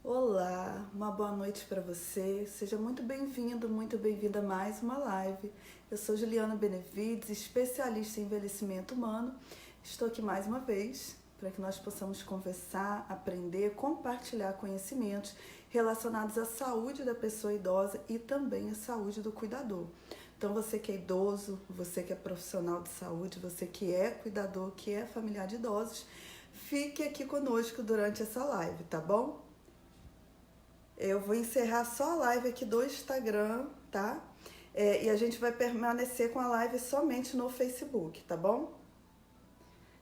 Olá, uma boa noite para você. Seja muito bem-vindo, muito bem-vinda a mais uma live. Eu sou Juliana Benevides, especialista em envelhecimento humano. Estou aqui mais uma vez para que nós possamos conversar, aprender, compartilhar conhecimentos relacionados à saúde da pessoa idosa e também à saúde do cuidador. Então, você que é idoso, você que é profissional de saúde, você que é cuidador, que é familiar de idosos, fique aqui conosco durante essa live, tá bom? Eu vou encerrar só a live aqui do Instagram, tá? E a gente vai permanecer com a live somente no Facebook, tá bom?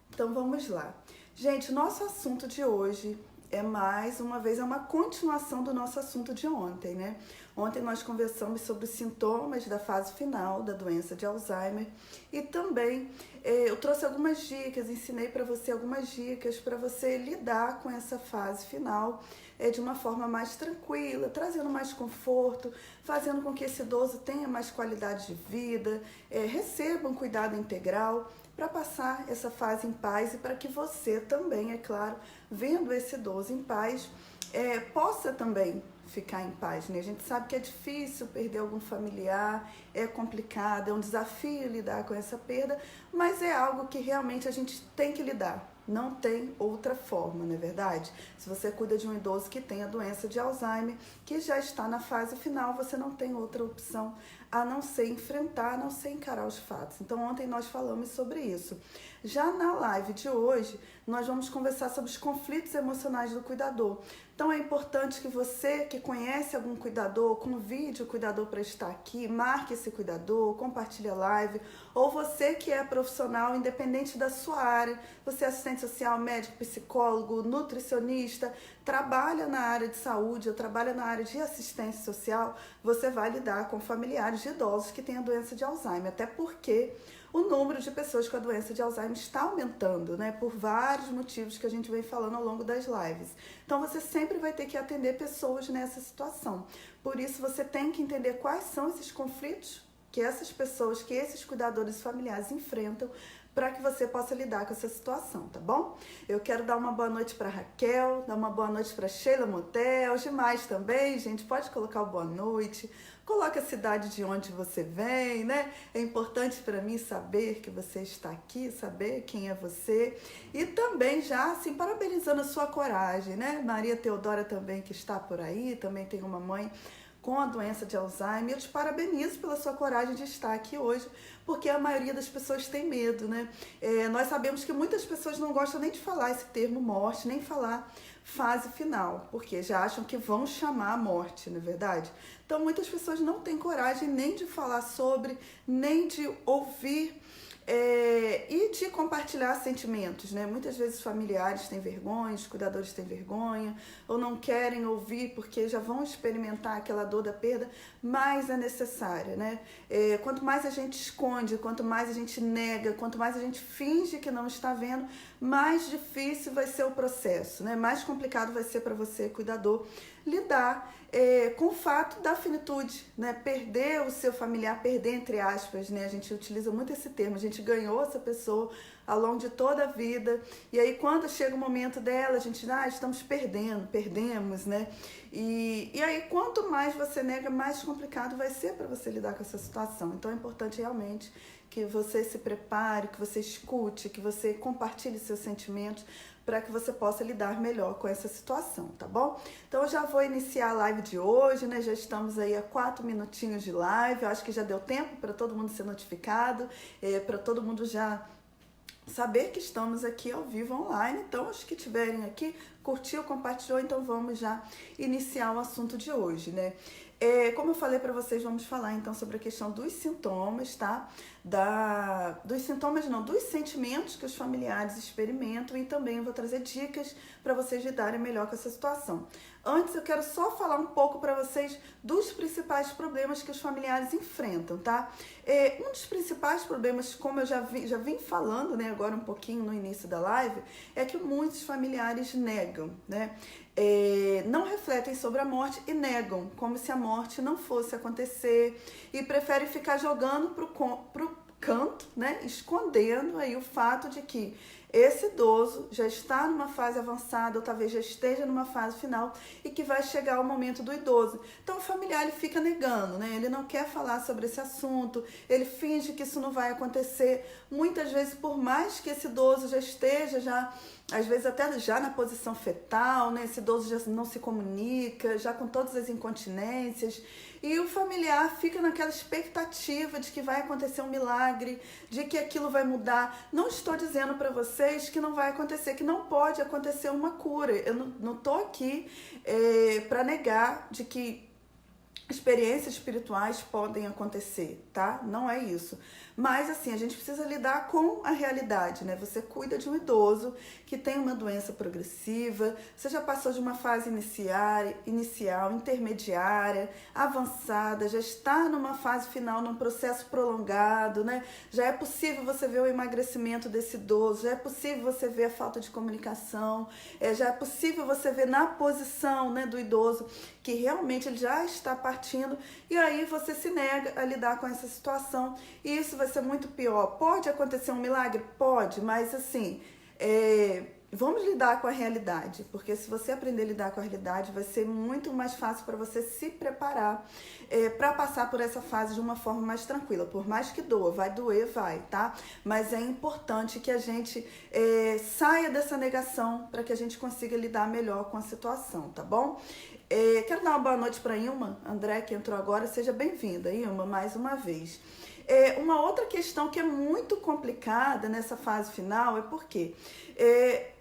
Então vamos lá. Gente, nosso assunto de hoje é mais uma vez, é uma continuação do nosso assunto de ontem, né? Ontem nós conversamos sobre os sintomas da fase final da doença de Alzheimer e também eu trouxe algumas dicas, ensinei para você algumas dicas para você lidar com essa fase final de uma forma mais tranquila, trazendo mais conforto, fazendo com que esse idoso tenha mais qualidade de vida, receba um cuidado integral para passar essa fase em paz e para que você também, é claro, vendo esse idoso em paz, possa também ficar em paz, né? A gente sabe que é difícil perder algum familiar, é complicado, é um desafio lidar com essa perda, mas é algo que realmente a gente tem que lidar. Não tem outra forma, não é verdade? Se você cuida de um idoso que tem a doença de Alzheimer, que já está na fase final, você não tem outra opção a não ser enfrentar, a não ser encarar os fatos. Então, ontem nós falamos sobre isso. Já na live de hoje, nós vamos conversar sobre os conflitos emocionais do cuidador. Então, é importante que você que conhece algum cuidador, convide o cuidador para estar aqui, marque esse cuidador, compartilhe a live, ou você que é profissional, independente da sua área, você é assistente social, médico, psicólogo, nutricionista, trabalha na área de saúde ou trabalha na área de assistência social, você vai lidar com familiares de idosos que têm a doença de Alzheimer, até porque o número de pessoas com a doença de Alzheimer está aumentando, né? Por vários motivos que a gente vem falando ao longo das lives. Então, você sempre vai ter que atender pessoas nessa situação. Por isso, você tem que entender quais são esses conflitos que essas pessoas, que esses cuidadores familiares enfrentam, para que você possa lidar com essa situação, tá bom? Eu quero dar uma boa noite para Raquel, dar uma boa noite para Sheila Motel, os demais também, gente, pode colocar o boa noite, coloca a cidade de onde você vem, né? É importante para mim saber que você está aqui, saber quem é você e também já, assim, parabenizando a sua coragem, né? Maria Teodora também que está por aí, também tem uma mãe com a doença de Alzheimer. Eu te parabenizo pela sua coragem de estar aqui hoje, porque a maioria das pessoas tem medo, né? Nós sabemos que muitas pessoas não gostam nem de falar esse termo morte, nem falar fase final, porque já acham que vão chamar a morte, não é verdade? Então, muitas pessoas não têm coragem nem de falar sobre, nem de ouvir e de compartilhar sentimentos, né? Muitas vezes os familiares têm vergonha, os cuidadores têm vergonha, ou não querem ouvir porque já vão experimentar aquela dor da perda, mas é necessária, né? Quanto mais a gente esconde, quanto mais a gente nega, quanto mais a gente finge que não está vendo, mais difícil vai ser o processo, né? Mais complicado vai ser para você, cuidador, lidar com o fato da finitude, né? Perder o seu familiar, perder entre aspas, né? A gente utiliza muito esse termo, a gente ganhou essa pessoa ao longo de toda a vida, e aí quando chega o momento dela, a gente, estamos perdemos, né? E aí quanto mais você nega, mais complicado vai ser para você lidar com essa situação. Então é importante realmente que você se prepare, que você escute, que você compartilhe seus sentimentos, para que você possa lidar melhor com essa situação, tá bom? Então eu já vou iniciar a live de hoje, né? Já estamos aí a 4 minutinhos de live, eu acho que já deu tempo para todo mundo ser notificado, para todo mundo já saber que estamos aqui ao vivo online. Então, os que estiverem aqui, curtiu, compartilhou, então vamos já iniciar o assunto de hoje, né? Como eu falei para vocês, vamos falar então sobre a questão dos sintomas, tá? Dos sentimentos que os familiares experimentam, e também eu vou trazer dicas para vocês lidarem melhor com essa situação. Antes, eu quero só falar um pouco para vocês dos principais problemas que os familiares enfrentam, tá? Um dos principais problemas, como eu já vim falando, né, agora um pouquinho no início da live, é que muitos familiares negam, né? Não refletem sobre a morte e negam, como se a morte não fosse acontecer, e preferem ficar jogando pro canto, né, escondendo aí o fato de que esse idoso já está numa fase avançada ou talvez já esteja numa fase final e que vai chegar o momento do idoso. Então o familiar ele fica negando, né? Ele não quer falar sobre esse assunto, ele finge que isso não vai acontecer. Muitas vezes, por mais que esse idoso já esteja, às vezes até já na posição fetal, né? Esse idoso já não se comunica, já com todas as incontinências. E o familiar fica naquela expectativa de que vai acontecer um milagre, de que aquilo vai mudar. Não estou dizendo para vocês que não vai acontecer, que não pode acontecer uma cura. Eu não estou aqui para negar de que experiências espirituais podem acontecer, tá? Não é isso. Mas, assim, a gente precisa lidar com a realidade, né? Você cuida de um idoso que tem uma doença progressiva, você já passou de uma fase inicial, intermediária, avançada, já está numa fase final, num processo prolongado, né? Já é possível você ver o emagrecimento desse idoso, já é possível você ver a falta de comunicação, já é possível você ver na posição, né, do idoso que realmente ele já está partindo, e aí você se nega a lidar com essa situação, e isso vai ser muito pior. Pode acontecer um milagre? Pode, mas assim, vamos lidar com a realidade, porque se você aprender a lidar com a realidade, vai ser muito mais fácil para você se preparar para passar por essa fase de uma forma mais tranquila. Por mais que doa, vai doer, vai, tá? Mas é importante que a gente saia dessa negação para que a gente consiga lidar melhor com a situação, tá bom? Quero dar uma boa noite para Ilma André, que entrou agora. Seja bem-vinda, Ilma, mais uma vez. Uma outra questão que é muito complicada nessa fase final é porque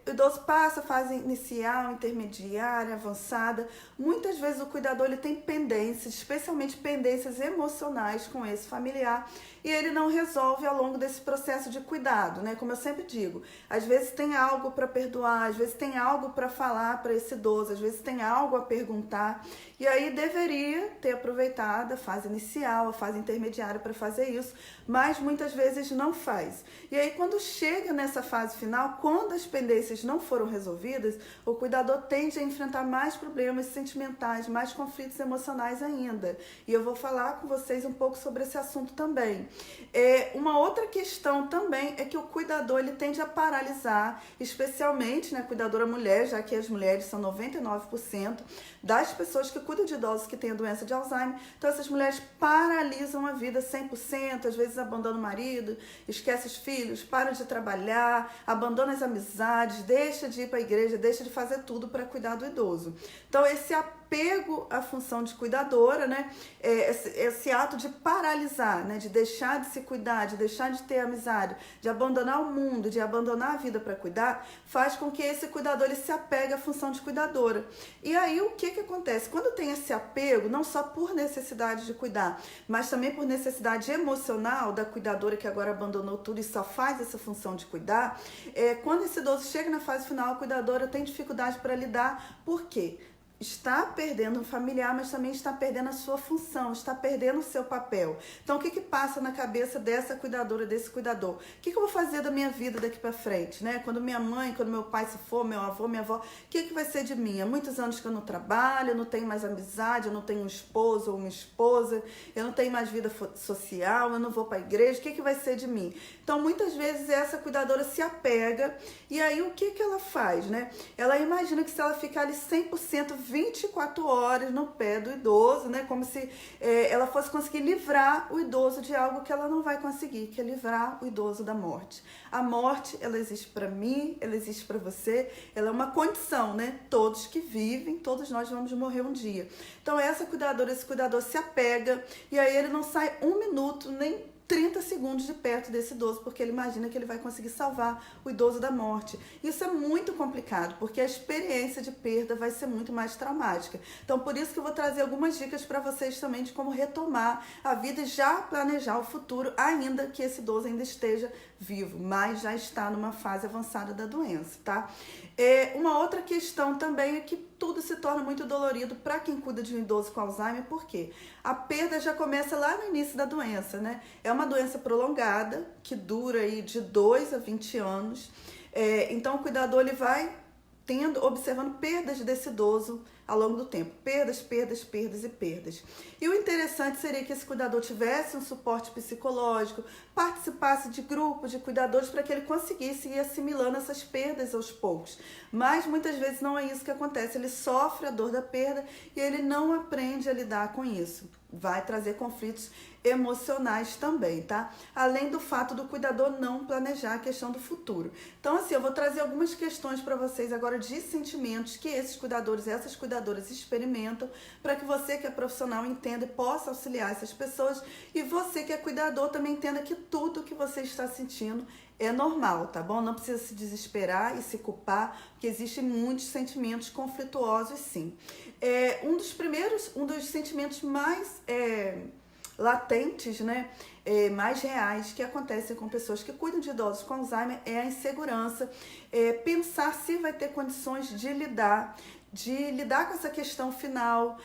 o idoso passa a fase inicial, intermediária, avançada. Muitas vezes o cuidador ele tem pendências, especialmente pendências emocionais com esse familiar, e ele não resolve ao longo desse processo de cuidado, né? Como eu sempre digo, às vezes tem algo para perdoar, às vezes tem algo para falar para esse idoso, às vezes tem algo a perguntar, e aí deveria ter aproveitado a fase inicial, a fase intermediária para fazer isso, mas muitas vezes não faz. E aí quando chega nessa fase final, quando as pendências não foram resolvidas, o cuidador tende a enfrentar mais problemas sentimentais, mais conflitos emocionais ainda. E eu vou falar com vocês um pouco sobre esse assunto também. Uma outra questão também é que o cuidador ele tende a paralisar, especialmente, né, cuidadora mulher, já que as mulheres são 99% das pessoas que cuidam de idosos que têm a doença de Alzheimer. Então essas mulheres paralisam a vida 100%, às vezes abandonam o marido, esquece os filhos, param de trabalhar, abandonam as amizades, deixa de ir para a igreja, deixa de fazer tudo para cuidar do idoso. Então esse apego à função de cuidadora, né, esse ato de paralisar, né, de deixar de se cuidar, de deixar de ter amizade, de abandonar o mundo, de abandonar a vida para cuidar, faz com que esse cuidador ele se apegue à função de cuidadora. E aí o que acontece? Quando tem esse apego, não só por necessidade de cuidar, mas também por necessidade emocional da cuidadora que agora abandonou tudo e só faz essa função de cuidar, quando esse idoso chega na fase final, a cuidadora tem dificuldade para lidar. Por quê? Está perdendo um familiar, mas também está perdendo a sua função, está perdendo o seu papel. Então, o que passa na cabeça dessa cuidadora, desse cuidador? O que eu vou fazer da minha vida daqui para frente, né? Quando minha mãe, quando meu pai se for, meu avô, minha avó, o que vai ser de mim? Há muitos anos que eu não trabalho, eu não tenho mais amizade, eu não tenho um esposo ou uma esposa, eu não tenho mais vida social, eu não vou para a igreja, o que vai ser de mim? Então, muitas vezes, essa cuidadora se apega, e aí o que ela faz, né? Ela imagina que se ela ficar ali 100%, 24 horas no pé do idoso, né? Como se ela fosse conseguir livrar o idoso de algo que ela não vai conseguir, que é livrar o idoso da morte. A morte, ela existe para mim, ela existe para você, ela é uma condição, né? Todos que vivem, todos nós vamos morrer um dia. Então essa cuidadora, esse cuidador se apega, e aí ele não sai um minuto, nem 30 segundos de perto desse idoso, porque ele imagina que ele vai conseguir salvar o idoso da morte. Isso é muito complicado, porque a experiência de perda vai ser muito mais traumática. Então, por isso que eu vou trazer algumas dicas para vocês também de como retomar a vida e já planejar o futuro, ainda que esse idoso ainda esteja vivo, mas já está numa fase avançada da doença, tá? Uma outra questão também é que tudo se torna muito dolorido para quem cuida de um idoso com Alzheimer, porque a perda já começa lá no início da doença, né? É uma doença prolongada, que dura aí de 2 a 20 anos. Então, o cuidador ele vai observando perdas desse idoso ao longo do tempo. Perdas, perdas, perdas e perdas. E o interessante seria que esse cuidador tivesse um suporte psicológico, participasse de grupos de cuidadores para que ele conseguisse ir assimilando essas perdas aos poucos. Mas muitas vezes não é isso que acontece, ele sofre a dor da perda e ele não aprende a lidar com isso. Vai trazer conflitos emocionais também, tá? Além do fato do cuidador não planejar a questão do futuro. Então, assim, eu vou trazer algumas questões para vocês agora de sentimentos que esses cuidadores e essas cuidadoras experimentam, para que você que é profissional entenda e possa auxiliar essas pessoas, e você que é cuidador também entenda que tudo que você está sentindo é normal, tá bom? Não precisa se desesperar e se culpar, porque existem muitos sentimentos conflituosos, sim. Um dos sentimentos mais latentes, né, mais reais que acontecem com pessoas que cuidam de idosos com Alzheimer é a insegurança, pensar se vai ter condições de lidar com essa questão final,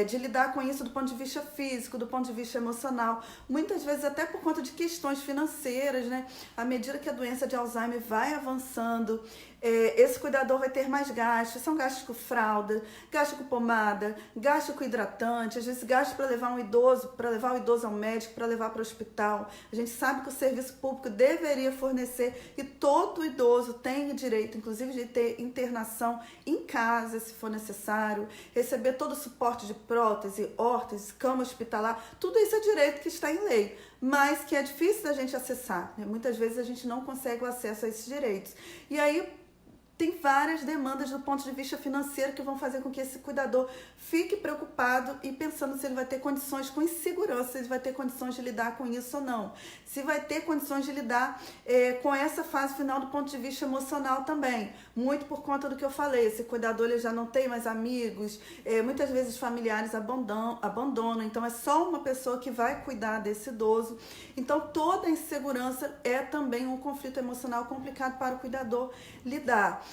de lidar com isso do ponto de vista físico, do ponto de vista emocional, muitas vezes até por conta de questões financeiras, né? À medida que a doença de Alzheimer vai avançando, esse cuidador vai ter mais gastos, são gastos com fralda, gasto com pomada, gasto com hidratante, às vezes gasto para levar o idoso ao médico, para levar para o hospital. A gente sabe que o serviço público deveria fornecer, e todo idoso tem o direito, inclusive, de ter internação em casa, se for necessário, receber todo o suporte de prótese, órtese, cama hospitalar, tudo isso é direito que está em lei, mas que é difícil da gente acessar, né? Muitas vezes a gente não consegue o acesso a esses direitos. E aí tem várias demandas do ponto de vista financeiro que vão fazer com que esse cuidador fique preocupado e pensando se ele vai ter condições, com insegurança, se ele vai ter condições de lidar com isso ou não. Se vai ter condições de lidar com essa fase final do ponto de vista emocional também. Muito por conta do que eu falei, esse cuidador ele já não tem mais amigos, muitas vezes familiares abandonam, então é só uma pessoa que vai cuidar desse idoso. Então toda a insegurança é também um conflito emocional complicado para o cuidador lidar.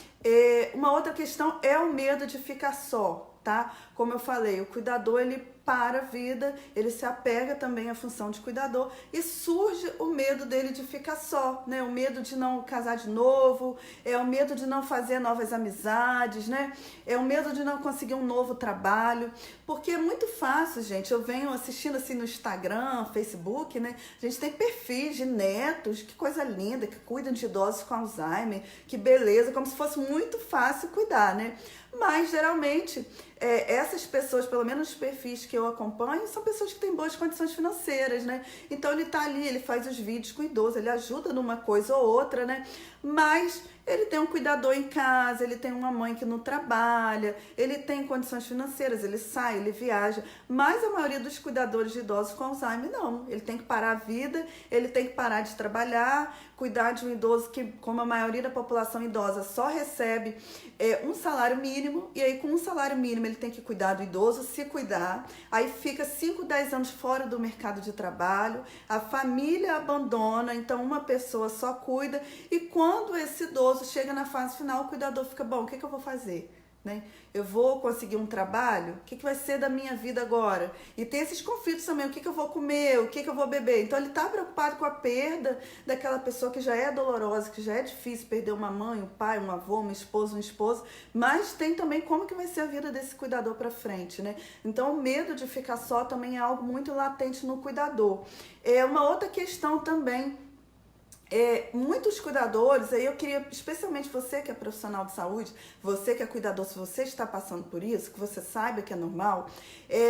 Uma outra questão é o medo de ficar só, tá? Como eu falei, o cuidador ele para a vida, ele se apega também à função de cuidador e surge o medo dele de ficar só, né? O medo de não casar de novo, o medo de não fazer novas amizades, né? O medo de não conseguir um novo trabalho, porque é muito fácil, gente. Eu venho assistindo assim no Instagram, Facebook, né? A gente tem perfis de netos, que coisa linda, que cuidam de idosos com Alzheimer, que beleza, como se fosse muito fácil cuidar, né? Mas geralmente essas pessoas, pelo menos os perfis que eu acompanho, são pessoas que têm boas condições financeiras, né? Então ele tá ali, ele faz os vídeos com o idoso, ele ajuda numa coisa ou outra, né? Mas ele tem um cuidador em casa, ele tem uma mãe que não trabalha, ele tem condições financeiras, ele sai, ele viaja. Mas a maioria dos cuidadores de idosos com Alzheimer não. Ele tem que parar a vida, ele tem que parar de trabalhar, cuidar de um idoso que, como a maioria da população idosa, só recebe um salário mínimo, e aí com um salário mínimo ele tem que cuidar do idoso, se cuidar, aí fica 5, 10 anos fora do mercado de trabalho, a família abandona, então uma pessoa só cuida, e quando esse idoso chega na fase final, o cuidador fica, bom, o que eu vou fazer? Né? Eu vou conseguir um trabalho? O que vai ser da minha vida agora? E tem esses conflitos também, o que eu vou comer, o que eu vou beber. Então ele está preocupado com a perda daquela pessoa que já é dolorosa, que já é difícil perder uma mãe, um pai, um avô, uma esposa, um esposo, mas tem também como que vai ser a vida desse cuidador para frente, né? Então o medo de ficar só também é algo muito latente no cuidador. Uma outra questão também, muitos cuidadores, aí eu queria, especialmente você que é profissional de saúde, você que é cuidador, se você está passando por isso, que você saiba que é normal,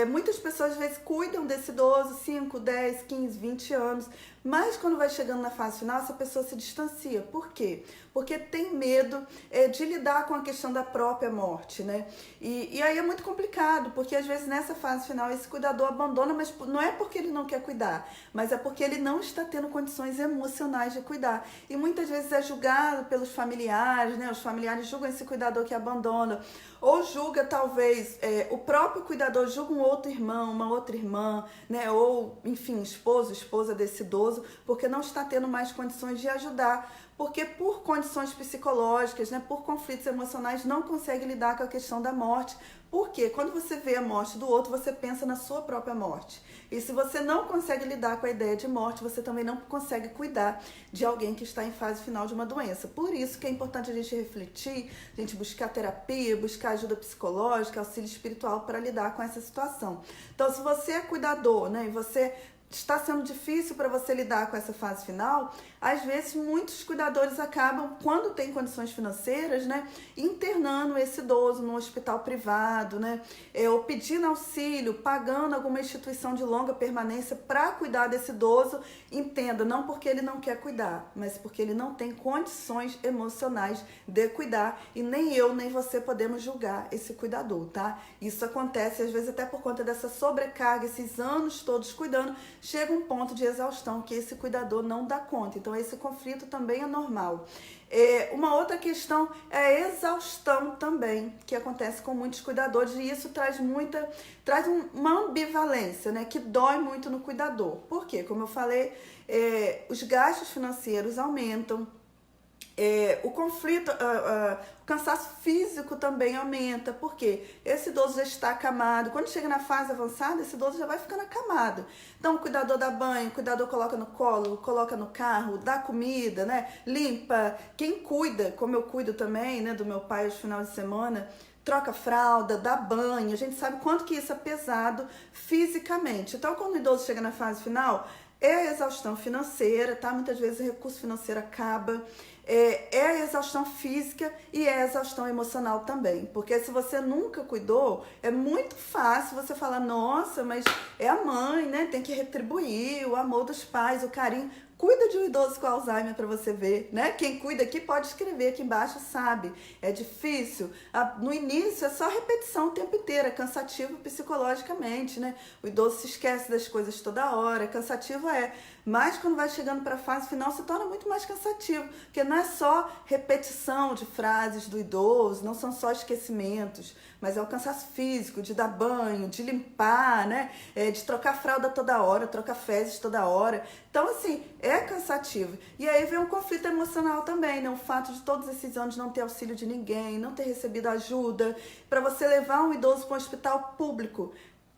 muitas pessoas às vezes cuidam desse idoso 5, 10, 15, 20 anos, mas quando vai chegando na fase final, essa pessoa se distancia. Por quê? Porque tem medo de lidar com a questão da própria morte, né? E aí é muito complicado, porque às vezes nessa fase final esse cuidador abandona, mas não é porque ele não quer cuidar, mas é porque ele não está tendo condições emocionais de cuidar. E muitas vezes é julgado pelos familiares, né? Os familiares julgam esse cuidador que abandona, ou julga talvez, o próprio cuidador julga um outro irmão, uma outra irmã, né? Ou, enfim, esposo, esposa desse idoso, porque não está tendo mais condições de ajudar, porque por condições psicológicas, né, por conflitos emocionais, não consegue lidar com a questão da morte. Porque quando você vê a morte do outro, você pensa na sua própria morte. E se você não consegue lidar com a ideia de morte, você também não consegue cuidar de alguém que está em fase final de uma doença. Por isso que é importante a gente refletir, a gente buscar terapia, buscar ajuda psicológica, auxílio espiritual para lidar com essa situação. Então, se você é cuidador, né, e você está sendo difícil para você lidar com essa fase final, às vezes muitos cuidadores acabam, quando tem condições financeiras, né, internando esse idoso no hospital privado, né, ou pedindo auxílio, pagando alguma instituição de longa permanência para cuidar desse idoso. Entenda, não porque ele não quer cuidar, mas porque ele não tem condições emocionais de cuidar, e nem eu nem você podemos julgar esse cuidador, tá? Isso acontece às vezes até por conta dessa sobrecarga, esses anos todos cuidando, chega um ponto de exaustão que esse cuidador não dá conta. Então esse conflito também é normal. Uma outra questão é a exaustão também, que acontece com muitos cuidadores, e isso traz uma ambivalência, né, que dói muito no cuidador. Por quê? Como eu falei, os gastos financeiros aumentam, o conflito, o cansaço físico também aumenta, porque esse idoso já está acamado. Quando chega na fase avançada, esse idoso já vai ficando acamado. Então o cuidador dá banho, o cuidador coloca no colo, coloca no carro, dá comida, né? Limpa. Quem cuida, como eu cuido também, né, do meu pai aos finais de semana, troca fralda, dá banho. A gente sabe quanto que isso é pesado fisicamente. Então quando o idoso chega na fase final, é a exaustão financeira, tá? Muitas vezes o recurso financeiro acaba. É a exaustão física e é a exaustão emocional também. Porque se você nunca cuidou, é muito fácil você falar, nossa, mas é a mãe, né? Tem que retribuir o amor dos pais, o carinho. Cuida de um idoso com Alzheimer para você ver, né? Quem cuida aqui pode escrever aqui embaixo, sabe? É difícil. No início é só repetição o tempo inteiro, é cansativo psicologicamente, né? O idoso se esquece das coisas toda hora, cansativo é. Mas quando vai chegando para a fase final se torna muito mais cansativo, porque não é só repetição de frases do idoso, não são só esquecimentos, mas é o cansaço físico, de dar banho, de limpar, né? De trocar fralda toda hora, trocar fezes toda hora. Então, assim, é cansativo. E aí vem um conflito emocional também, né? O fato de todos esses anos não ter auxílio de ninguém, não ter recebido ajuda. Para você levar um idoso para um hospital público,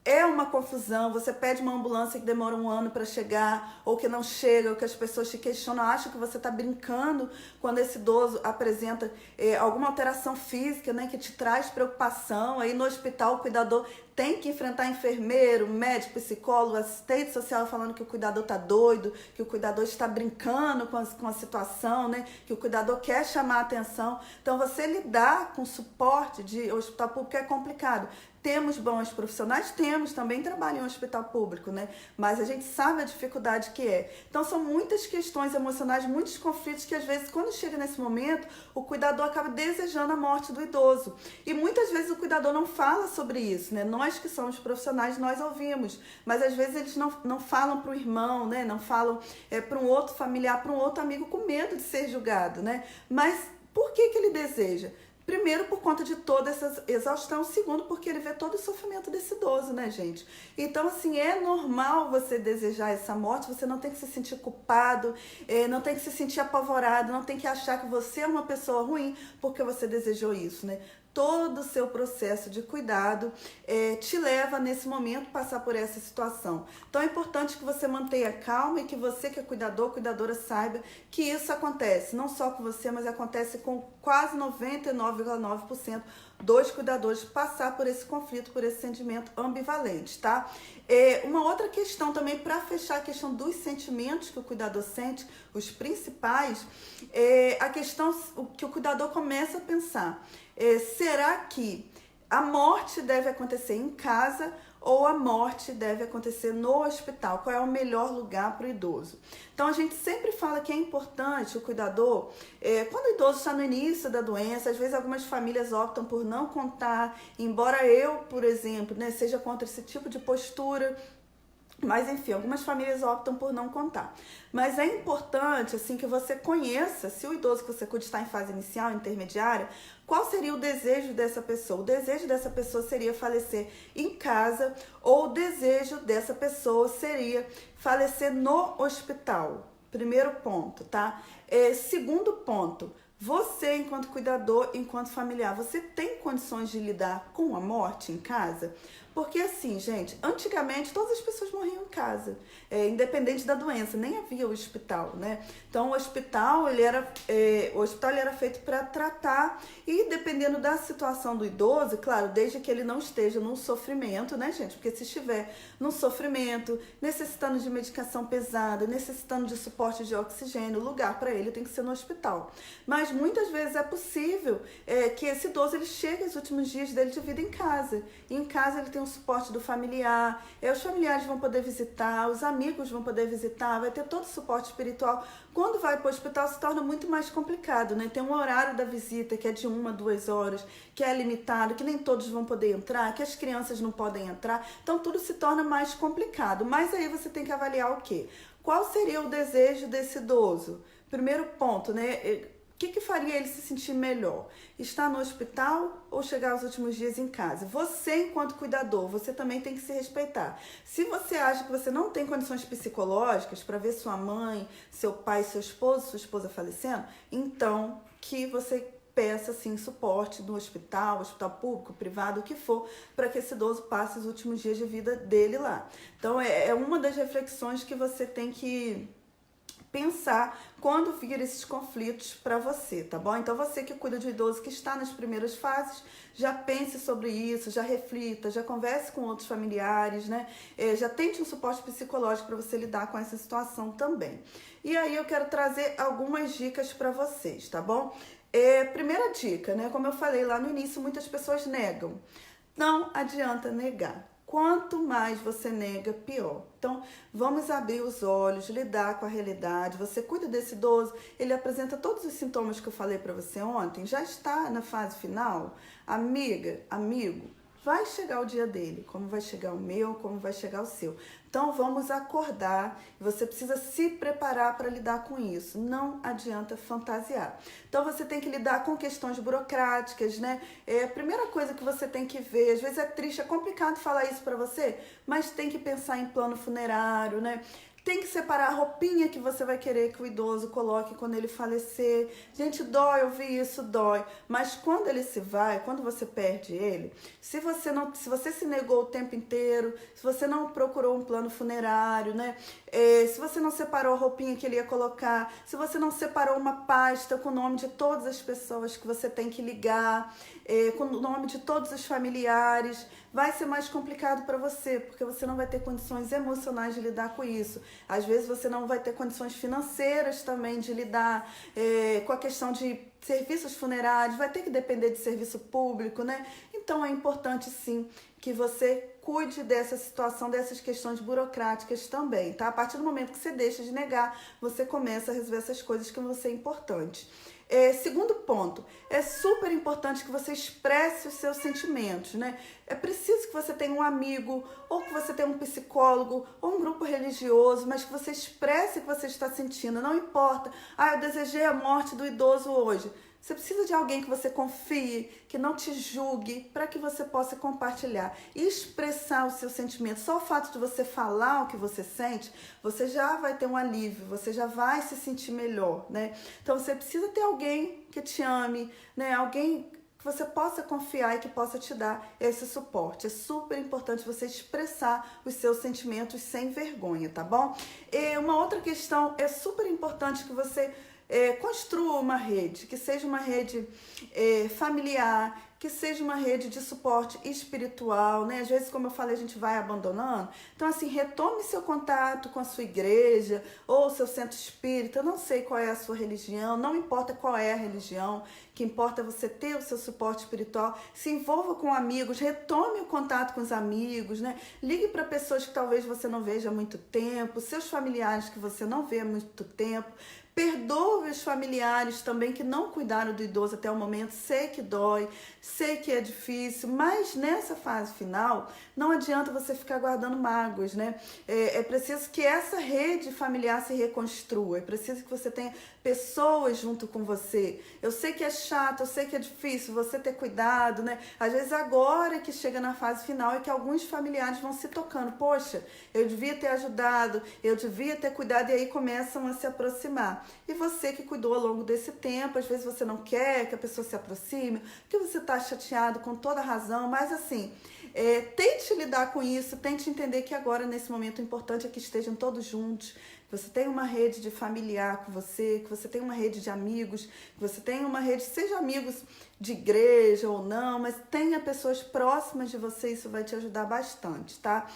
é uma confusão. Você pede uma ambulância que demora um ano para chegar, ou que não chega, ou que as pessoas te questionam, acham que você está brincando quando esse idoso apresenta alguma alteração física, né, que te traz preocupação. Aí no hospital o cuidador tem que enfrentar enfermeiro, médico, psicólogo, assistente social falando que o cuidador está doido, que o cuidador está brincando com a situação, né, que o cuidador quer chamar a atenção. Então você lidar com suporte de hospital público é complicado. Temos bons profissionais? Temos, também trabalho em um hospital público, né? Mas a gente sabe a dificuldade que é. Então são muitas questões emocionais, muitos conflitos que às vezes quando chega nesse momento, o cuidador acaba desejando a morte do idoso. E muitas vezes o cuidador não fala sobre isso, né? Nós que somos profissionais, nós ouvimos, mas às vezes eles não falam para o irmão, né? Não falam para um outro familiar, para um outro amigo, com medo de ser julgado, né? Mas por que ele deseja? Primeiro, por conta de toda essa exaustão. Segundo, porque ele vê todo o sofrimento desse idoso, né, gente? Então, assim, é normal você desejar essa morte. Você não tem que se sentir culpado, não tem que se sentir apavorado, não tem que achar que você é uma pessoa ruim porque você desejou isso, né? Todo o seu processo de cuidado te leva, nesse momento, a passar por essa situação. Então, é importante que você mantenha calma e que você, que é cuidador, cuidadora, saiba que isso acontece, não só com você, mas acontece com quase 99,9% dos cuidadores passar por esse conflito, por esse sentimento ambivalente, tá? Uma outra questão também, para fechar a questão dos sentimentos que o cuidador sente, os principais, a questão que o cuidador começa a pensar. Será que a morte deve acontecer em casa ou a morte deve acontecer no hospital? Qual é o melhor lugar para o idoso? Então a gente sempre fala que é importante o cuidador, quando o idoso está no início da doença, às vezes algumas famílias optam por não contar, embora eu, por exemplo, né, seja contra esse tipo de postura. Mas, enfim, algumas famílias optam por não contar. Mas é importante, assim, que você conheça, se o idoso que você cuida está em fase inicial, intermediária, qual seria o desejo dessa pessoa? O desejo dessa pessoa seria falecer em casa, ou o desejo dessa pessoa seria falecer no hospital. Primeiro ponto, tá? Segundo ponto, Você, enquanto cuidador, enquanto familiar, você tem condições de lidar com a morte em casa? Porque assim, gente, antigamente todas as pessoas morriam em casa, independente da doença, nem havia o hospital, né? Então o hospital ele era feito para tratar e dependendo da situação do idoso, claro, desde que ele não esteja num sofrimento, né, gente? Porque se estiver num sofrimento, necessitando de medicação pesada, necessitando de suporte de oxigênio, o lugar para ele tem que ser no hospital. Mas muitas vezes é possível que esse idoso ele chegue aos últimos dias dele de vida em casa. E em casa ele tem o suporte do familiar, os familiares vão poder visitar, os amigos vão poder visitar, vai ter todo o suporte espiritual. Quando vai para o hospital se torna muito mais complicado, né? Tem um horário da visita que é de 1 a 2 horas, que é limitado, que nem todos vão poder entrar, que as crianças não podem entrar. Então tudo se torna mais complicado. Mas aí você tem que avaliar o quê? Qual seria o desejo desse idoso? Primeiro ponto, né? O que faria ele se sentir melhor? Estar no hospital ou chegar aos últimos dias em casa? Você, enquanto cuidador, você também tem que se respeitar. Se você acha que você não tem condições psicológicas para ver sua mãe, seu pai, seu esposo, sua esposa falecendo, então que você peça assim, suporte no hospital público, privado, o que for, para que esse idoso passe os últimos dias de vida dele lá. Então é uma das reflexões que você tem que pensar quando vir esses conflitos para você, tá bom? Então você que cuida de idoso que está nas primeiras fases, já pense sobre isso, já reflita, já converse com outros familiares, né? Já tente um suporte psicológico para você lidar com essa situação também. E aí eu quero trazer algumas dicas para vocês, tá bom? Primeira dica, né? Como eu falei lá no início, muitas pessoas negam. Não adianta negar. Quanto mais você nega, pior. Então, vamos abrir os olhos, lidar com a realidade. Você cuida desse idoso, ele apresenta todos os sintomas que eu falei para você ontem, já está na fase final. Amiga, amigo, vai chegar o dia dele, como vai chegar o meu, como vai chegar o seu. Então vamos acordar, você precisa se preparar para lidar com isso, não adianta fantasiar. Então você tem que lidar com questões burocráticas, né? A primeira coisa que você tem que ver, às vezes é triste, é complicado falar isso para você, mas tem que pensar em plano funerário, né? Tem que separar a roupinha que você vai querer que o idoso coloque quando ele falecer. Gente, dói ouvir isso, dói. Mas quando ele se vai, quando você perde ele, se você se negou o tempo inteiro, se você não procurou um plano funerário, né? Se você não separou a roupinha que ele ia colocar, se você não separou uma pasta com o nome de todas as pessoas que você tem que ligar, com o nome de todos os familiares, vai ser mais complicado para você, porque você não vai ter condições emocionais de lidar com isso. Às vezes você não vai ter condições financeiras também de lidar com a questão de serviços funerários, vai ter que depender de serviço público, né? Então é importante sim que você cuide dessa situação, dessas questões burocráticas também, tá? A partir do momento que você deixa de negar, você começa a resolver essas coisas que vão ser importantes. Segundo ponto, é super importante que você expresse os seus sentimentos, né? É preciso que você tenha um amigo, ou que você tenha um psicólogo, ou um grupo religioso, mas que você expresse o que você está sentindo, não importa. Eu desejei a morte do idoso hoje. Você precisa de alguém que você confie, que não te julgue, para que você possa compartilhar e expressar os seus sentimentos. Só o fato de você falar o que você sente, você já vai ter um alívio, você já vai se sentir melhor, né? Então você precisa ter alguém que te ame, né? Alguém que você possa confiar e que possa te dar esse suporte. É super importante você expressar os seus sentimentos sem vergonha, tá bom? E uma outra questão, é super importante que você construa uma rede, que seja uma rede familiar, que seja uma rede de suporte espiritual, né? Às vezes, como eu falei, a gente vai abandonando. Então, assim, retome seu contato com a sua igreja ou seu centro espírita. Eu não sei qual é a sua religião, não importa qual é a religião, o que importa é você ter o seu suporte espiritual. Se envolva com amigos, retome o contato com os amigos, né? Ligue para pessoas que talvez você não veja há muito tempo, seus familiares que você não vê há muito tempo. Perdoe os familiares também que não cuidaram do idoso até o momento. Sei que dói, sei que é difícil, mas nessa fase final não adianta você ficar guardando mágoas, né? É preciso que essa rede familiar se reconstrua, é preciso que você tenha pessoas junto com você. Eu sei que é chato, eu sei que é difícil você ter cuidado, né? Às vezes agora que chega na fase final é que alguns familiares vão se tocando. Poxa, eu devia ter ajudado, eu devia ter cuidado, e aí começam a se aproximar. E você que cuidou ao longo desse tempo, às vezes você não quer que a pessoa se aproxime, que você está chateado com toda razão, mas assim, tente lidar com isso, tente entender que agora, nesse momento, o importante é que estejam todos juntos, que você tenha uma rede de familiar com você, que você tenha uma rede de amigos, que você tenha uma rede, seja amigos de igreja ou não, mas tenha pessoas próximas de você, isso vai te ajudar bastante, tá?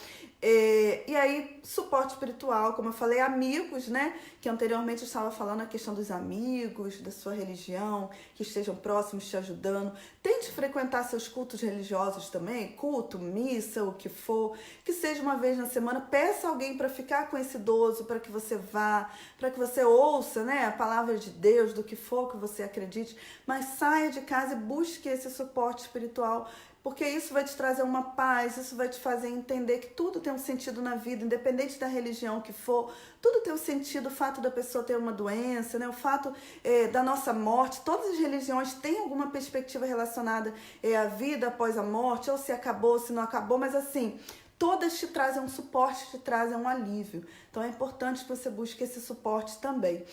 E aí, suporte espiritual, como eu falei, amigos, né? Que anteriormente eu estava falando a questão dos amigos, da sua religião, que estejam próximos te ajudando. Tente frequentar seus cultos religiosos também, culto, missa, o que for, que seja uma vez na semana. Peça alguém para ficar com esse idoso, para que você vá, para que você ouça, né, a palavra de Deus, do que for que você acredite, mas saia de casa e busque esse suporte espiritual, porque isso vai te trazer uma paz, isso vai te fazer entender que tudo tem um sentido na vida, independente da religião que for, tudo tem um sentido. O fato da pessoa ter uma doença, né? O fato da nossa morte, todas as religiões têm alguma perspectiva relacionada à vida após a morte, ou se acabou, se não acabou, mas assim, todas te trazem um suporte, te trazem um alívio. Então é importante que você busque esse suporte também.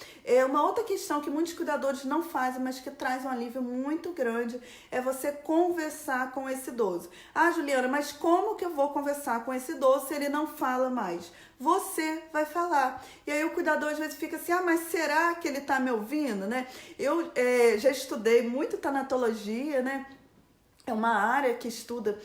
Uma outra questão que muitos cuidadores não fazem, mas que traz um alívio muito grande, é você conversar com esse idoso. Ah, Juliana, mas como que eu vou conversar com esse idoso se ele não fala mais? Você vai falar. E aí o cuidador às vezes fica assim, ah, mas será que ele está me ouvindo, né? Eu já estudei muito tanatologia, né? É uma área que estuda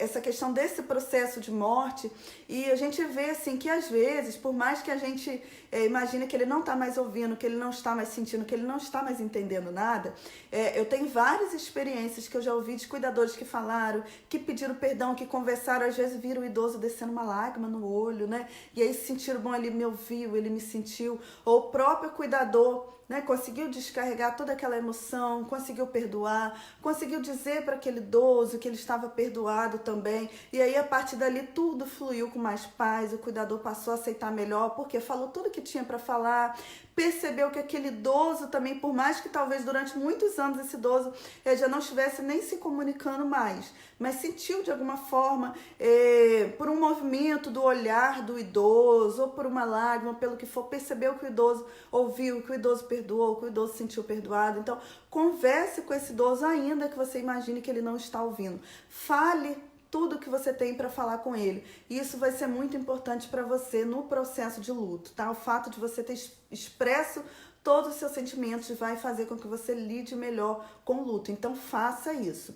essa questão desse processo de morte, e a gente vê assim que às vezes, por mais que a gente imagine que ele não está mais ouvindo, que ele não está mais sentindo, que ele não está mais entendendo nada, eu tenho várias experiências que eu já ouvi de cuidadores que falaram, que pediram perdão, que conversaram, às vezes viram o idoso descendo uma lágrima no olho, né? E aí se sentiram, bom, ele me ouviu, ele me sentiu, ou o próprio cuidador, né, conseguiu descarregar toda aquela emoção, conseguiu perdoar, conseguiu dizer para aquele idoso que ele estava perdoado também, e aí a partir dali tudo fluiu com mais paz, o cuidador passou a aceitar melhor, porque falou tudo que tinha para falar, percebeu que aquele idoso também, por mais que talvez durante muitos anos esse idoso já não estivesse nem se comunicando mais, mas sentiu de alguma forma, por um movimento do olhar do idoso, ou por uma lágrima, pelo que for, percebeu que o idoso ouviu, que o idoso perdoou, que o idoso se sentiu perdoado. Então, converse com esse idoso, ainda que você imagine que ele não está ouvindo. Fale tudo que você tem para falar com ele. Isso vai ser muito importante para você no processo de luto, tá? O fato de você ter expresso todos os seus sentimentos vai fazer com que você lide melhor com o luto. Então, faça isso.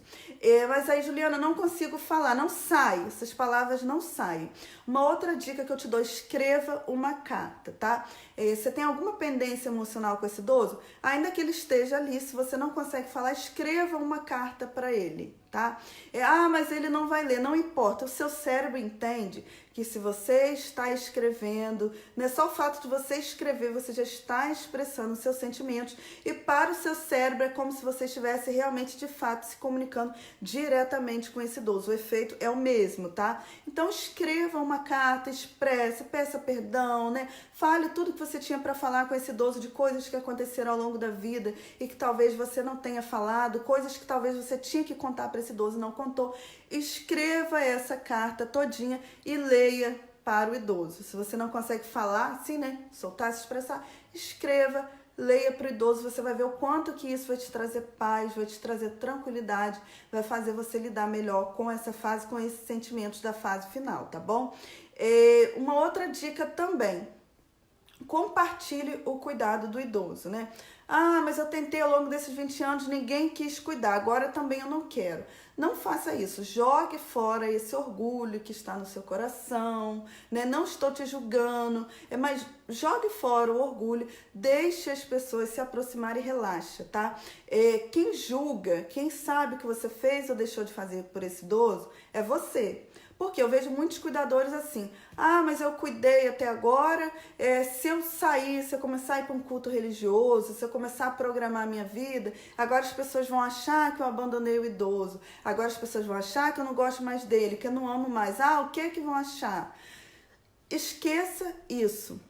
Mas aí, Juliana, não consigo falar. Não sai. Essas palavras não saem. Uma outra dica que eu te dou, escreva uma carta, tá? Você tem alguma pendência emocional com esse idoso? Ainda que ele esteja ali, se você não consegue falar, escreva uma carta para ele, tá? Mas ele não vai ler. Não importa. O seu cérebro entende que se você está escrevendo, não é só o fato de você escrever, você já está expressando os seus sentimentos, e para o seu cérebro é como se você estivesse realmente, de fato, se comunicando diretamente com esse idoso. O efeito é o mesmo, tá? Então escreva uma carta, expresse, peça perdão, né? Fale tudo que você tinha para falar com esse idoso, de coisas que aconteceram ao longo da vida e que talvez você não tenha falado, coisas que talvez você tinha que contar para esse idoso e não contou. Escreva essa carta todinha e leia para o idoso. Se você não consegue falar, assim, né? Soltar, se expressar, escreva, leia para o idoso. Você vai ver o quanto que isso vai te trazer paz, vai te trazer tranquilidade, vai fazer você lidar melhor com essa fase, com esses sentimentos da fase final, tá bom? Uma outra dica também, compartilhe o cuidado do idoso, né? Ah, mas eu tentei ao longo desses 20 anos, ninguém quis cuidar, agora também eu não quero. Não faça isso, jogue fora esse orgulho que está no seu coração, né? Não estou te julgando, mas jogue fora o orgulho, deixe as pessoas se aproximarem e relaxa, tá? Quem julga, quem sabe o que você fez ou deixou de fazer por esse idoso, é você. Porque eu vejo muitos cuidadores assim, mas eu cuidei até agora, se eu sair, se eu começar a ir para um culto religioso, se eu começar a programar a minha vida, agora as pessoas vão achar que eu abandonei o idoso, agora as pessoas vão achar que eu não gosto mais dele, que eu não amo mais. O que vão achar? Esqueça isso.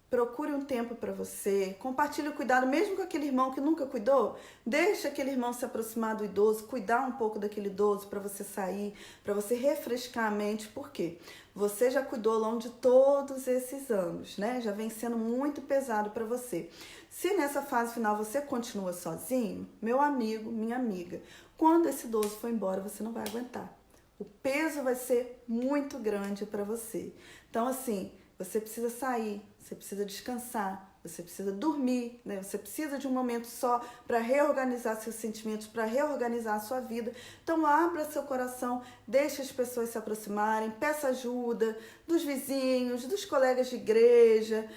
Procure um tempo para você, compartilhe o cuidado mesmo com aquele irmão que nunca cuidou. Deixe aquele irmão se aproximar do idoso, cuidar um pouco daquele idoso para você sair, para você refrescar a mente. Por quê? Você já cuidou ao longo de todos esses anos, né? Já vem sendo muito pesado para você. Se nessa fase final você continua sozinho, meu amigo, minha amiga, quando esse idoso for embora, você não vai aguentar. O peso vai ser muito grande para você. Então, assim, você precisa sair, você precisa descansar, você precisa dormir, né? Você precisa de um momento só para reorganizar seus sentimentos, para reorganizar a sua vida. Então, abra seu coração, deixe as pessoas se aproximarem, peça ajuda dos vizinhos, dos colegas de igreja,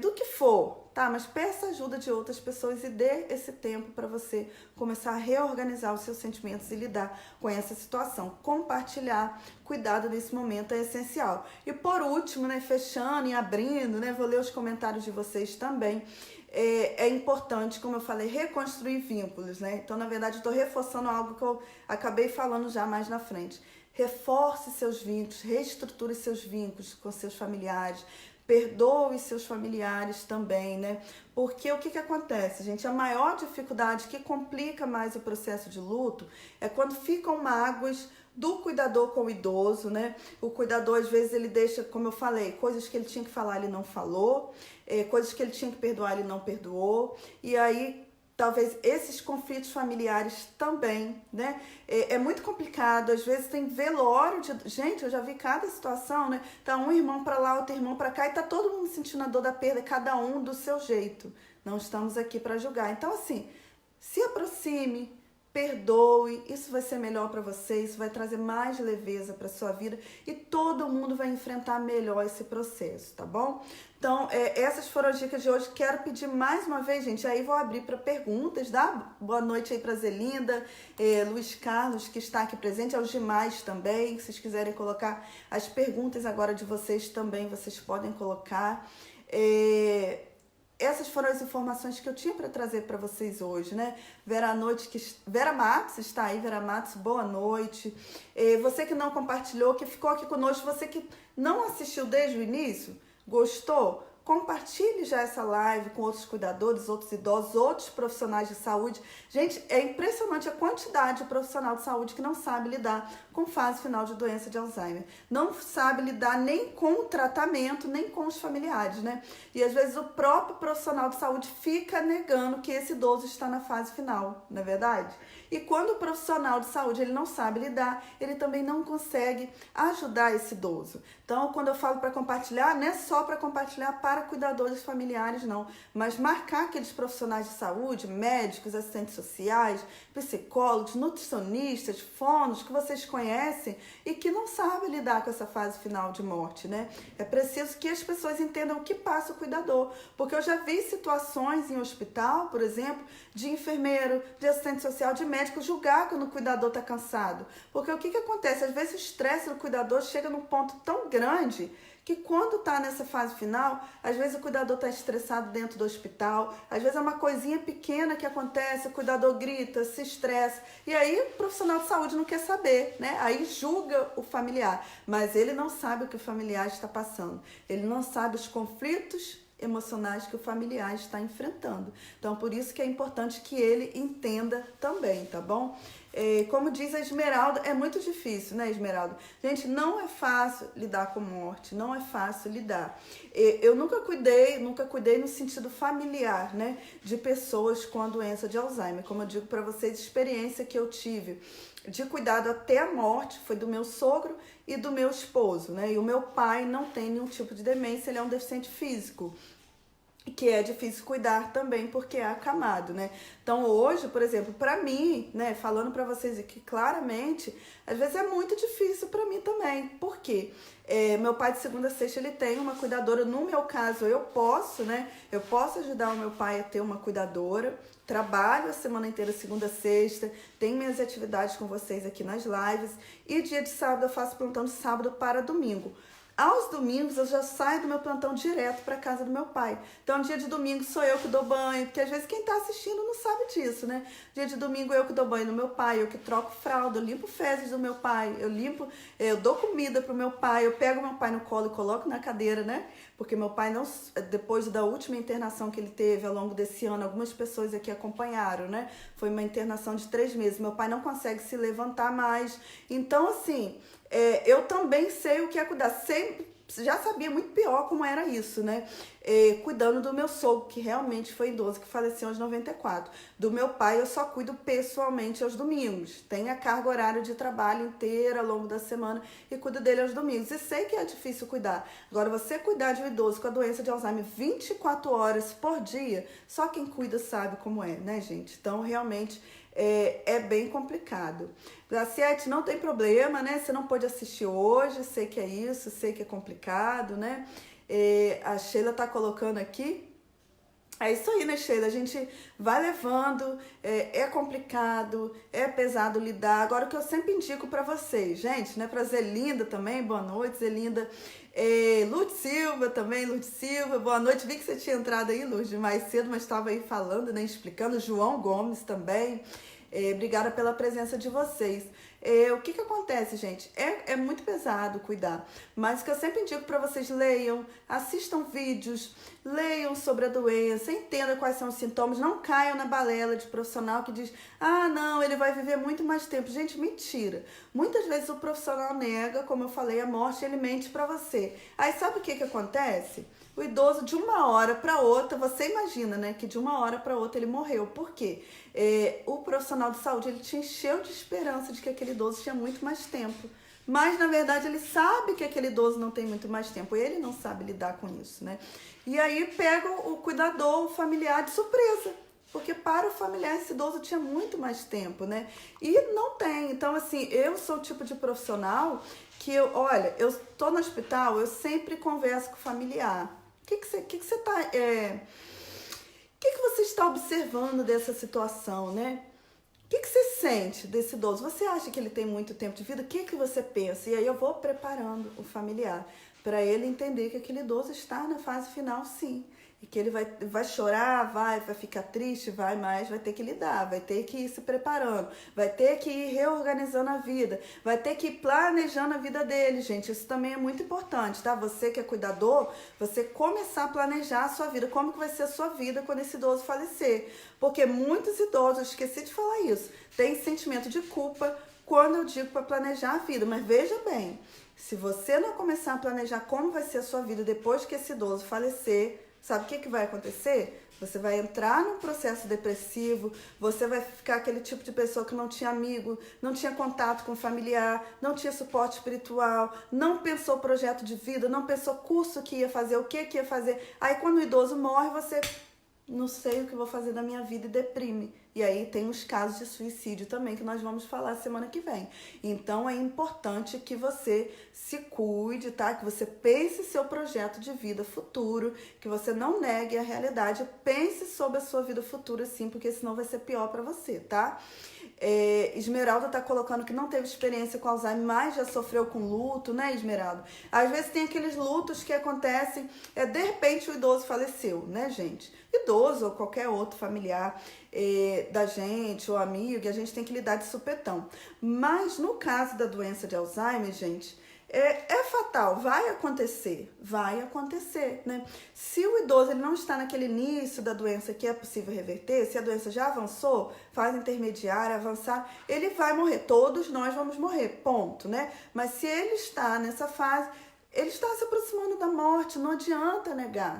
do que for, tá? Mas peça ajuda de outras pessoas e dê esse tempo para você começar a reorganizar os seus sentimentos e lidar com essa situação. Compartilhar, cuidado nesse momento é essencial. E por último, né, fechando e abrindo, né, vou ler os comentários de vocês também. É importante, como eu falei, reconstruir vínculos, né? Então, na verdade, eu estou reforçando algo que eu acabei falando já mais na frente. Reforce seus vínculos, reestruture seus vínculos com seus familiares, perdoe seus familiares também, né? Porque o que acontece, gente? A maior dificuldade que complica mais o processo de luto é quando ficam mágoas do cuidador com o idoso, né? O cuidador, às vezes, ele deixa, como eu falei, coisas que ele tinha que falar, ele não falou, coisas que ele tinha que perdoar, ele não perdoou, e aí talvez esses conflitos familiares também, né? É muito complicado, às vezes tem velório de... Gente, eu já vi cada situação, né? Tá um irmão para lá, outro irmão para cá, e tá todo mundo sentindo a dor da perda, cada um do seu jeito. Não estamos aqui para julgar. Então, assim, se aproxime, perdoe, isso vai ser melhor para você, isso vai trazer mais leveza para sua vida e todo mundo vai enfrentar melhor esse processo, tá bom? Então, essas foram as dicas de hoje. Quero pedir mais uma vez, gente, aí vou abrir para perguntas, dá? Boa noite aí para Zelinda, Luiz Carlos, que está aqui presente, aos demais também, se vocês quiserem colocar as perguntas agora de vocês também, vocês podem colocar. Essas foram as informações que eu tinha para trazer para vocês hoje, né? Vera Matos está aí, Vera Matos, boa noite. Você que não compartilhou, que ficou aqui conosco, você que não assistiu desde o início, gostou? Compartilhe já essa live com outros cuidadores, outros idosos, outros profissionais de saúde. Gente, é impressionante a quantidade de profissional de saúde que não sabe lidar com fase final de doença de Alzheimer. Não sabe lidar nem com o tratamento, nem com os familiares, né? E às vezes o próprio profissional de saúde fica negando que esse idoso está na fase final, não é verdade? E quando o profissional de saúde ele não sabe lidar, ele também não consegue ajudar esse idoso. Então, quando eu falo para compartilhar, não é só para compartilhar para cuidadores familiares, não. Mas marcar aqueles profissionais de saúde, médicos, assistentes sociais, psicólogos, nutricionistas, fonos, que vocês conhecem e que não sabem lidar com essa fase final de morte, né? É preciso que as pessoas entendam o que passa o cuidador. Porque eu já vi situações em hospital, por exemplo, de enfermeiro, de assistente social, de médico julgar quando o cuidador está cansado. Porque o que acontece? Às vezes o estresse do cuidador chega num ponto tão grande que quando está nessa fase final, às vezes o cuidador está estressado dentro do hospital, às vezes é uma coisinha pequena que acontece, o cuidador grita, se estressa, e aí o profissional de saúde não quer saber, né? Aí julga o familiar, mas ele não sabe o que o familiar está passando, ele não sabe os conflitos emocionais que o familiar está enfrentando. Então, por isso que é importante que ele entenda também, tá bom? Como diz a Esmeralda, é muito difícil, né, Esmeralda? Gente, não é fácil lidar com morte, não é fácil lidar. Eu nunca cuidei no sentido familiar, né, de pessoas com a doença de Alzheimer. Como eu digo para vocês, a experiência que eu tive de cuidado até a morte foi do meu sogro e do meu esposo, né? E o meu pai não tem nenhum tipo de demência, ele é um deficiente físico, que é difícil cuidar também porque é acamado, né? Então hoje, por exemplo, para mim, né, falando para vocês aqui claramente, às vezes é muito difícil para mim também. Por quê? Meu pai de segunda a sexta ele tem uma cuidadora. No meu caso, eu posso, né? Eu posso ajudar o meu pai a ter uma cuidadora. Trabalho a semana inteira, segunda a sexta, tenho minhas atividades com vocês aqui nas lives e dia de sábado eu faço plantão de sábado para domingo. Aos domingos eu já saio do meu plantão direto para casa do meu pai. Então, dia de domingo sou eu que dou banho, porque às vezes quem tá assistindo não sabe disso, né? Dia de domingo eu que dou banho no meu pai, eu que troco fralda, eu limpo fezes do meu pai, eu dou comida pro meu pai, eu pego meu pai no colo e coloco na cadeira, né? Porque meu pai não, depois da última internação que ele teve ao longo desse ano, algumas pessoas aqui acompanharam, né? Foi uma internação de 3 meses. Meu pai não consegue se levantar mais. Então, assim, eu também sei o que é cuidar. Já sabia muito pior como era isso, né? Cuidando do meu sogro, que realmente foi idoso, que faleceu aos 94. Do meu pai, eu só cuido pessoalmente aos domingos. Tem a carga horária de trabalho inteira ao longo da semana e cuido dele aos domingos. E sei que é difícil cuidar. Agora, você cuidar de um idoso com a doença de Alzheimer 24 horas por dia, só quem cuida sabe como é, né, gente? Então, realmente, é bem complicado. Graciete, não tem problema, né? Você não pôde assistir hoje, sei que é isso, sei que é complicado, né? A Sheila tá colocando aqui. É isso aí, né, Sheila? A gente vai levando, é complicado, é pesado lidar. Agora, o que eu sempre indico pra vocês, gente, né? Pra Zelinda também, boa noite, Zelinda. Lourdes Silva também, Lourdes Silva, boa noite. Vi que você tinha entrado aí, Lourdes, mais cedo, mas estava aí falando, né, explicando. João Gomes também. Obrigada pela presença de vocês. O que acontece, gente? É muito pesado cuidar, mas o que eu sempre indico para vocês: leiam, assistam vídeos, leiam sobre a doença, entendam quais são os sintomas, não caiam na balela de profissional que diz: ah, não, ele vai viver muito mais tempo. Gente, mentira. Muitas vezes o profissional nega, como eu falei, a morte, ele mente para você. Aí sabe o que acontece? O idoso, de uma hora para outra, você imagina, né, que de uma hora para outra ele morreu. Por quê? O profissional de saúde, ele te encheu de esperança de que aquele idoso tinha muito mais tempo. Mas, na verdade, ele sabe que aquele idoso não tem muito mais tempo. E ele não sabe lidar com isso, né? E aí pega o cuidador, o familiar de surpresa. Porque para o familiar, esse idoso tinha muito mais tempo, né? E não tem. Então, assim, eu sou o tipo de profissional que, olha, eu tô no hospital, eu sempre converso com o familiar. O que você está... O que você está observando dessa situação, né? O que você sente desse idoso? Você acha que ele tem muito tempo de vida? O que você pensa? E aí eu vou preparando o familiar para ele entender que aquele idoso está na fase final, sim. E que ele vai chorar, vai ficar triste, mas vai ter que lidar, vai ter que ir se preparando, vai ter que ir reorganizando a vida, vai ter que ir planejando a vida dele, gente. Isso também é muito importante, tá? Você que é cuidador, você começar a planejar a sua vida, como que vai ser a sua vida quando esse idoso falecer. Porque muitos idosos, eu esqueci de falar isso, têm sentimento de culpa quando eu digo para planejar a vida. Mas veja bem, se você não começar a planejar como vai ser a sua vida depois que esse idoso falecer, sabe o que vai acontecer? Você vai entrar num processo depressivo, você vai ficar aquele tipo de pessoa que não tinha amigo, não tinha contato com familiar, não tinha suporte espiritual, não pensou projeto de vida, não pensou curso que ia fazer, o que ia fazer. Aí quando o idoso morre, você não sei o que vou fazer da minha vida e deprime. E aí tem os casos de suicídio também, que nós vamos falar semana que vem. Então é importante que você se cuide, tá? Que você pense seu projeto de vida futuro, que você não negue a realidade, pense sobre a sua vida futura sim, porque senão vai ser pior para você, tá? Esmeralda tá colocando que não teve experiência com Alzheimer, mas já sofreu com luto, né, Esmeralda? Às vezes tem aqueles lutos que acontecem, de repente o idoso faleceu, né, gente? Idoso ou qualquer outro familiar da gente, ou amigo, e a gente tem que lidar de supetão. Mas no caso da doença de Alzheimer, gente, é fatal, vai acontecer, né? Se o idoso ele não está naquele início da doença que é possível reverter, se a doença já avançou, fase intermediária, avançar, ele vai morrer, todos nós vamos morrer, ponto, né? Mas se ele está nessa fase, ele está se aproximando da morte, não adianta negar,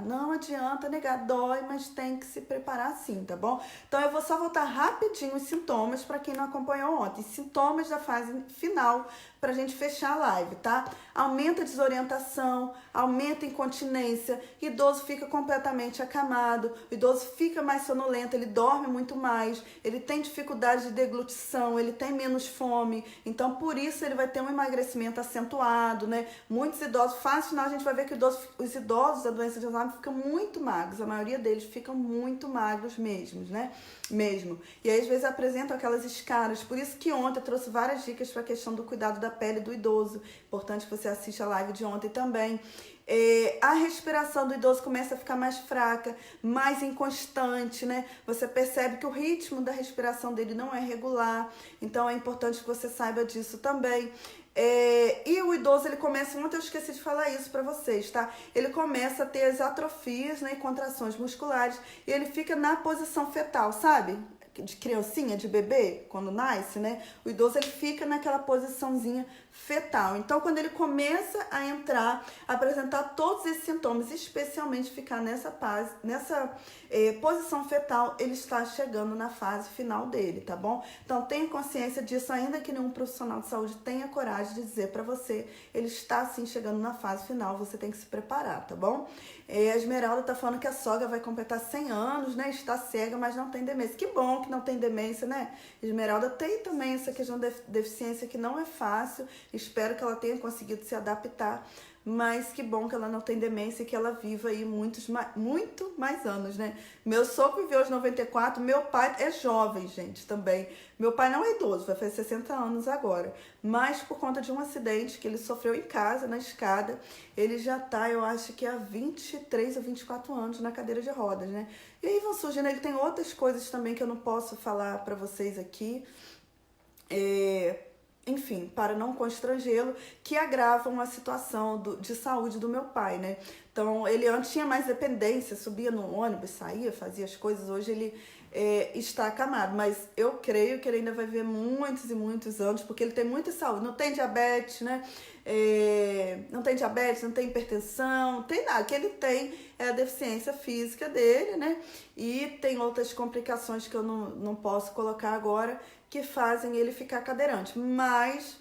dói, mas tem que se preparar sim, tá bom? Então eu vou só voltar rapidinho os sintomas para quem não acompanhou ontem, sintomas da fase final, pra gente fechar a live, tá? Aumenta a desorientação, aumenta a incontinência, idoso fica completamente acamado, o idoso fica mais sonolento, ele dorme muito mais, ele tem dificuldade de deglutição, ele tem menos fome, então por isso ele vai ter um emagrecimento acentuado, né? Muitos idosos, fácil final a gente vai ver que os idosos da doença de Alzheimer ficam muito magros, a maioria deles ficam muito magros mesmo, né? E aí às vezes apresentam aquelas escaras, por isso que ontem eu trouxe várias dicas para a questão do cuidado da da pele do idoso. Importante que você assista a live de ontem também. A respiração do idoso começa a ficar mais fraca, mais inconstante, né? Você percebe que o ritmo da respiração dele não é regular, então é importante que você saiba disso também. E o idoso, ele começa, ontem eu esqueci de falar isso pra vocês, tá? Ele começa a ter as atrofias, né, e contrações musculares, e ele fica na posição fetal, sabe? De criancinha, de bebê, quando nasce, né? O idoso, ele fica naquela posiçãozinha fetal. Então, quando ele começa a entrar, a apresentar todos esses sintomas, especialmente ficar nessa posição fetal, ele está chegando na fase final dele, tá bom? Então, tenha consciência disso, ainda que nenhum profissional de saúde tenha coragem de dizer pra você, ele está sim chegando na fase final, você tem que se preparar, tá bom? A Esmeralda tá falando que a sogra vai completar 100 anos, né? Está cega, mas não tem demência. Que bom que não tem demência, né? Esmeralda tem também essa questão de deficiência que não é fácil. Espero que ela tenha conseguido se adaptar, mas que bom que ela não tem demência e que ela viva aí muito mais anos, né? Meu sogro viveu aos 94, meu pai é jovem, gente, também. Meu pai não é idoso, vai fazer 60 anos agora, mas por conta de um acidente que ele sofreu em casa, na escada, ele já tá, eu acho que há 23 ou 24 anos na cadeira de rodas, né? E aí vão surgindo, ele tem outras coisas também que eu não posso falar pra vocês aqui, enfim, para não constrangê-lo, que agravam a situação de saúde do meu pai, né? Então, ele antes tinha mais dependência, subia no ônibus, saía, fazia as coisas, hoje ele está acamado, mas eu creio que ele ainda vai viver muitos e muitos anos, porque ele tem muita saúde, não tem diabetes, né? Não tem diabetes, não tem hipertensão, não tem nada, o que ele tem é a deficiência física dele, né? E tem outras complicações que eu não posso colocar agora, que fazem ele ficar cadeirante, mas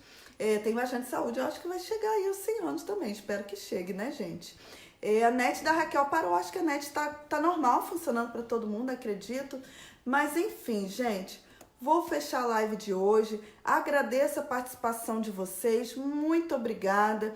tem bastante saúde, eu acho que vai chegar aí aos 100 anos também, espero que chegue, né, gente? A net da Raquel parou, acho que a net tá normal, funcionando para todo mundo, acredito, mas enfim, gente, vou fechar a live de hoje, agradeço a participação de vocês, muito obrigada.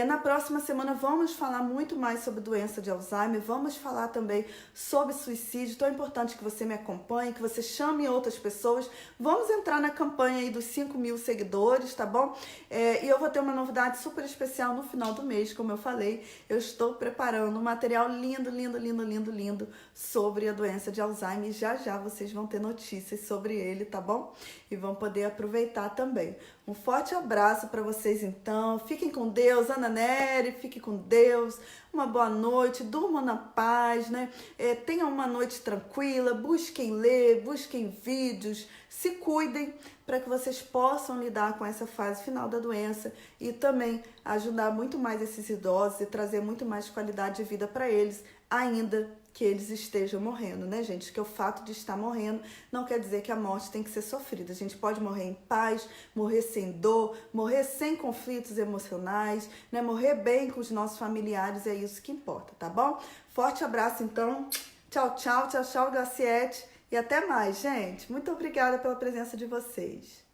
Na próxima semana vamos falar muito mais sobre doença de Alzheimer, vamos falar também sobre suicídio, então é importante que você me acompanhe, que você chame outras pessoas, vamos entrar na campanha aí dos 5.000 seguidores, tá bom? E eu vou ter uma novidade super especial no final do mês, como eu falei, eu estou preparando um material lindo, lindo, lindo, lindo, lindo sobre a doença de Alzheimer, e já já vocês vão ter notícias sobre ele, tá bom? E vão poder aproveitar também. Um forte abraço para vocês então, fiquem com Deus, Ana Nery, fiquem com Deus, uma boa noite, durmam na paz, né? Tenham uma noite tranquila, busquem ler, busquem vídeos, se cuidem para que vocês possam lidar com essa fase final da doença e também ajudar muito mais esses idosos e trazer muito mais qualidade de vida para eles, ainda que eles estejam morrendo, né, gente? Que o fato de estar morrendo não quer dizer que a morte tem que ser sofrida. A gente pode morrer em paz, morrer sem dor, morrer sem conflitos emocionais, né? Morrer bem com os nossos familiares, é isso que importa, tá bom? Forte abraço, então. Tchau, tchau, tchau, tchau, Graciete. E até mais, gente. Muito obrigada pela presença de vocês.